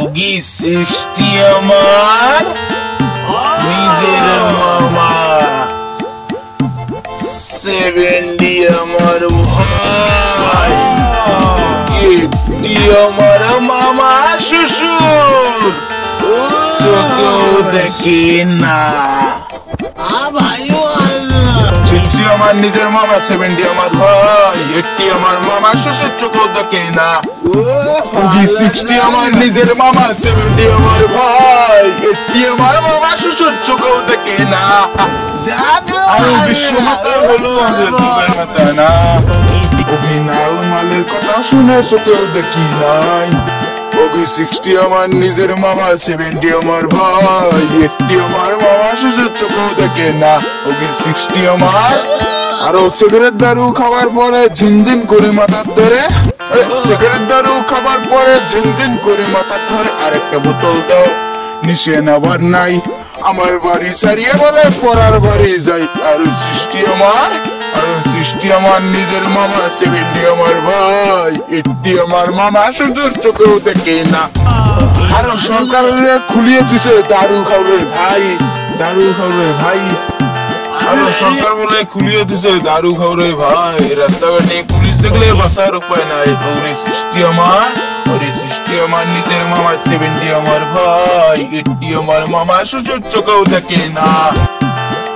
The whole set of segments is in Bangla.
ওগি 60 আমার নিজের মামা, 70 আমার ভাই, 80 আমার মামা শ্বশুর, চোখেও দেখে না। 60 আমার নিজের মামা, 70 আমার ভাই, 80 আমার মামা শ্বশুর, চোখেও দেখে না। 60 আমার নিজের মামা, 70 আমার ভাই, 80 আমার মামা শ্বশুর, চোখেও দেখে না। আমি বিশ্ব মাতা হলো মাতা না, অভিনয় মালের কথা শুনে চোখেও দেখি নাই। 60 আমার নিজের মামা, 70 আমার ভাই, 80 আমার মামা শ্বশুর, চোখেও দেখে না। 60 আমার আরো সিগারেট দারু খাবার পরে ঝিনঝিন করে মাথার ধরে, সিগারেট দারু খাবার পরে ঝিনঝিন করে মাথার ধরে, আরেকটা বোতল দাও, নিশে আবার নাই, আমার বাড়ি ছাড়িয়ে বলে পরার বাড়ি যাই। আরো 60 আমার, আরো 60 আমার নিজের মামা, 70 আমার ভাই, 80 আমার মামা শ্বশুর, চোখেও দেখে না। আরো সরকার খুলিয়ে দিছে দারু খাওরে ভাই, দারু খাওরে ভাই, আরো সরকার বলে খুলিয়ে দিছে দারু খাওরে ভাই, রাস্তাঘাটে পুলিশ দেখলে বাঁচার উপায় নাই। 60 আমার, 60 আমার নিজের মামা, 70 আমার ভাই, 80 আমার মামা শ্বশুর, চোখেও দেখে না।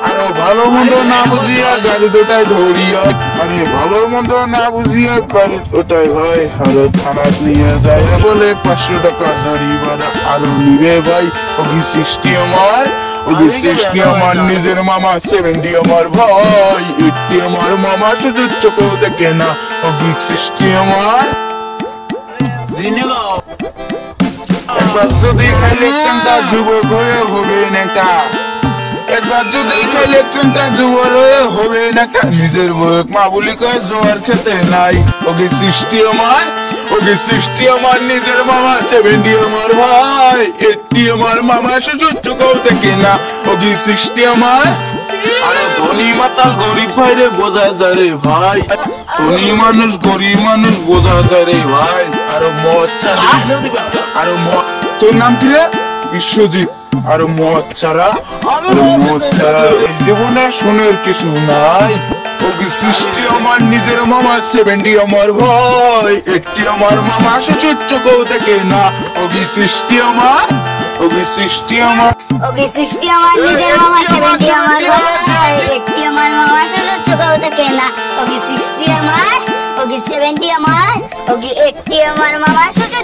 আরো ভালো মন্দ না বুঝিয়া গাড়ি দুটাই ধরিয়া, আরে ভালো মন্দ না বুঝিয়া গাড়ি দুটাই ভাই, আরো থানা নিয়ে যায় বলে 500 টাকা জরিমানা আরো নিবে ভাই। 60 আমার, 60 আমার নিজের মামা, 70 আমার ভাই, 80 আমার মামা শ্বশুর, চোখেও দেখে না। 60 আমার একবার যদি খাইলে চান্তা যুবক হয়ে হবে নেতা, একবার যদি খাইলে চান্তা যুবক হয়ে হবে নেতা, নিজের বয়ক মা বলি কয় জোয়ার খেতে নাই। 60 আমার, 60 আমার নিজের মামা, 70 আমার ভাই, 80 আমার মামা শ্বশুর, চোখেও দেখে না। 60 আমার আরো ধনী মাতাল গরিব ভাইরে বোঝা যায় রে ভাই, ধনী মানুষ গরিব মানুষ বোঝা যায় রে ভাই। আরো মদ ছাড়া, আরো মদ, তোর নাম কি রে? বিশ্বজিৎ। আরো মদ ছাড়া, আরো মদ ছাড়া এই জীবনে শোনের কিছু নাই। 60 আমার নিজের মামা, 70 আমার ভাই, 80 আমার মামা শ্বশুর, চোখেও দেখে না। 60 আমার, 60 আমার, 60 আমার নিজের মামা, 70 আমার ভাই, 80 আমার মামা শ্বশুর, চোখেও দেখে না। 60 আমার, 70 আমার, 80 আমার মামা শ্বশুর,